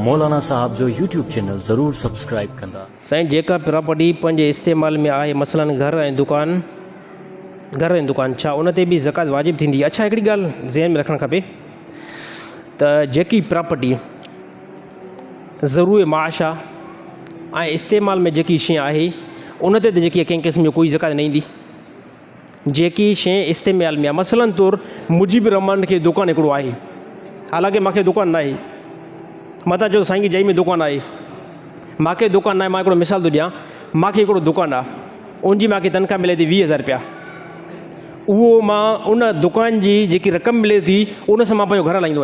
मौलाना साहब जो YouTube channel ज़रूर subscribe कंदा। साईं जेका प्रॉपर्टी पंहिंजे इस्तेमाल में आहे, मसलन घर ऐं दुकान छा उन ते बि ज़कात वाजिब थींदी? अच्छा, हिकिड़ी ॻाल्हि ज़हन में रखणु खपे त जेकी प्रॉपर्टी ज़रूरी माश आहे ऐं इस्तेमाल में जेकी शइ आहे उन ते जेकी कंहिं क़िस्म जो कोई ज़कात न ईंदी। जेकी शइ इस्तेमाल में आहे, मसलन तौरु मुजीब रहमान खे दुकानु हिकिड़ो आहे, हालांकि मूंखे दुकानु न आहे, मथां चयो साईं जी जई में दुकानु आहे, मूंखे दुकानु न आहे। मां हिकिड़ो मिसाल थो ॾियां, मूंखे हिकिड़ो दुकानु आहे, उनजी मूंखे तनख़्वाह मिले थी 20,000 रुपया। उहो मां उन दुकान जी जेकी रक़म मिले थी उन सां मां पंहिंजो घर हलाईंदो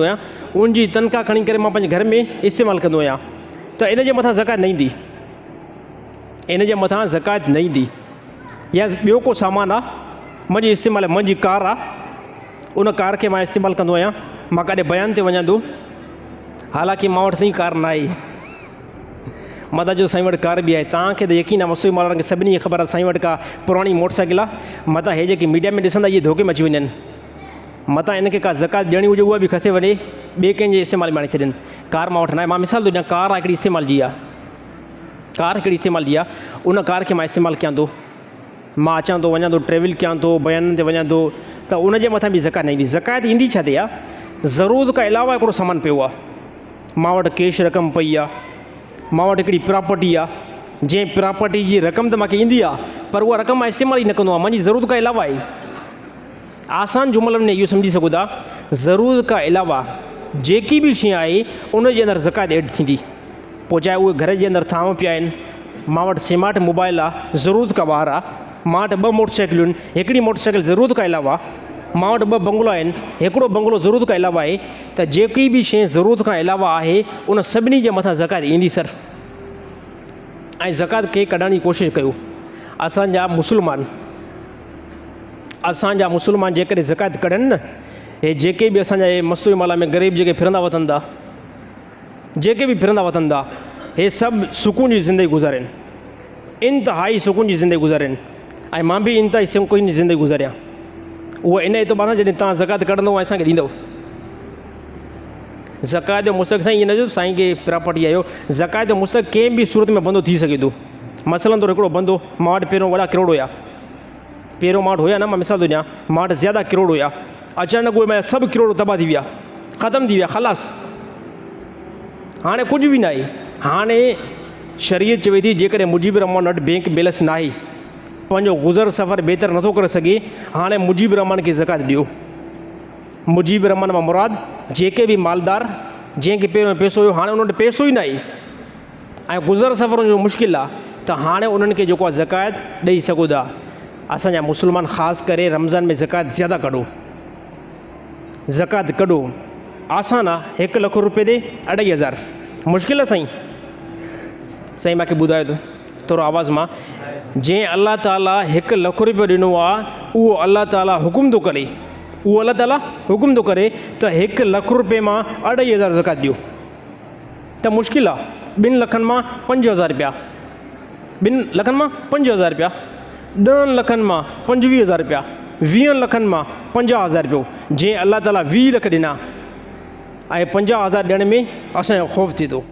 आहियां, उनजी तनख़्वाह खणी करे मां पंहिंजे घर में इस्तेमालु कंदो आहियां, त इन जे मथां ज़कात न ईंदी। या ॿियो को सामान आहे मुंहिंजी इस्तेमालु, मुंहिंजी कार आहे, उन कार खे मां इस्तेमालु कंदो आहियां, मां काॾे बयान ते वञा थो, हालांकि मां वटि साईं कार न आहे, मथां जो साईं वटि कार बि आहे। तव्हांखे त यकीन आहे, मुस्लिम वारनि खे सभिनी खे ख़बर आहे साईं वटि का पुराणी मोटरसाइकिल आहे, मथां हे जेके मीडिया में ॾिसंदा इहे धोखे में अची वञनि, मथां इनखे का ज़कात ॾियणी हुजे उहा बि खसे वञे, ॿिए कंहिंजे इस्तेमाल में आणे छॾनि। कार मां वटि न आहे, मां मिसाल थो ॾियां, कार आहे हिकिड़ी इस्तेमाल जी आहे, उन कार खे मां इस्तेमालु कयां थो, मां अचां थो वञा थो, ट्रेवल कयां थो, बयाननि ते वञा थो, त उन जे मथां बि ज़कात न ईंदी। ज़कात ईंदी छा ते आहे, ज़रूरत खां अलावा हिकिड़ो सामान पियो आहे, मां वटि कैश रक़म पई आहे, मां वटि हिकिड़ी प्रॉपर्टी आहे, जंहिं प्रॉपर्टी जी रक़म त मूंखे ईंदी आहे, पर उहा रक़म मां इस्तेमालु ई न कंदो आहियां, मुंहिंजी ज़रूरत खां अलावा आहे। आसान जुमलनि में इहो सम्झी सघो था, ज़रूरत खां अलावा जेकी बि शइ आहे उन जे अंदरि ज़कात एड थींदी। पोइ चाहे उहे घर जे अंदरि थांव पिया आहिनि, मां वटि स्मार्ट मोबाइल आहे, ज़रूरत खां ॿाहिरि आहे, मां वटि 2 मोटरसाइकिलूं आहिनि, हिकिड़ी मोटरसाइकिल ज़रूरत खां अलावा, मां वटि 2 बंगलो आहिनि, हिकिड़ो बंगलो ज़रूरत खां अलावा आहे, त जेकी बि शइ ज़रूरत खां अलावा आहे उन सभिनी जे मथां ज़कात ईंदी सर। ऐं ज़कात खे कढण जी कोशिशि कयो। असांजा मुस्लमान जेकॾहिं ज़कात कढनि न, हे जेके बि असांजा हे मस्तूरी माला में ग़रीब जेके फिरंदा वठनि था, हे सभु सुकून जी ज़िंदगी गुज़ारनि, इंतिहाई सुकून जी ज़िंदगी गुज़ारनि, ऐं मां बि इंतिहाई सुकून जी ज़िंदगी गुज़ारियां। उहा इन एतबार सां जॾहिं तव्हां ज़कात कढंदव ऐं असांखे ॾींदव। ज़कात जो मुस्तक़ साईं ईअं न जो साईं खे प्रॉपर्टी आयो, ज़कात जो मुस्तक़ कंहिं बि सूरत में बंदो थी सघे थो। मसलन तौरु हिकिड़ो बंदो, मां वटि पहिरियों वॾा किरोड़ हुया, मां मिसाल थो ॾियां, मां वटि ज़्यादा किरोड़ हुया, अचानक उहे सभु किरोड़ तबाह थी विया, ख़तमु थी विया, ख़लास, हाणे कुझु बि न आहे। हाणे शरीयत चवे थी जेकॾहिं मुजीब रहमान वटि बैंक बैलेंस न आहे, पंहिंजो गुज़र सफ़र बहितर नथो करे सघे, हाणे मुजीब रहमान खे ज़कात ॾियो। मुजीब रहमान मां मुराद जेके बि मालदार जंहिंखे पहिरियों पैसो हुयो, हाणे उन्हनि वटि पैसो ई न आहे ऐं गुज़र सफ़र जो मुश्किल आहे, त हाणे उन्हनि खे जेको आहे ज़कात ॾेई सघो था। असांजा मुस्लमान ख़ासि करे रमज़ान में ज़कात ज़्यादा कढो, ज़कात कढो। आसान आहे, 1 लख रुपये ते 2,500, मुश्किल आहे साईं मूंखे ॿुधायो त थोरो आवाज़ मां। जंहिं अलाह ताला 1 लख रुपयो ॾिनो आहे, उहो अलाह ताला हुकुम थो करे, त 1 लख रुपये मां 2,500 ज़कात ॾियो, त मुश्किल आहे। 2 लखनि मां 5,000 रुपया, 2 लखनि मां 5,000 रुपया, 10 लखनि मां 25,000 रुपया, 20 लखनि मां 50,000 रुपयो। जंहिं अलाह ताला 20 लख ॾिना ऐं 50,000 ॾियण में असांजो ख़ौफ़ थिए थो।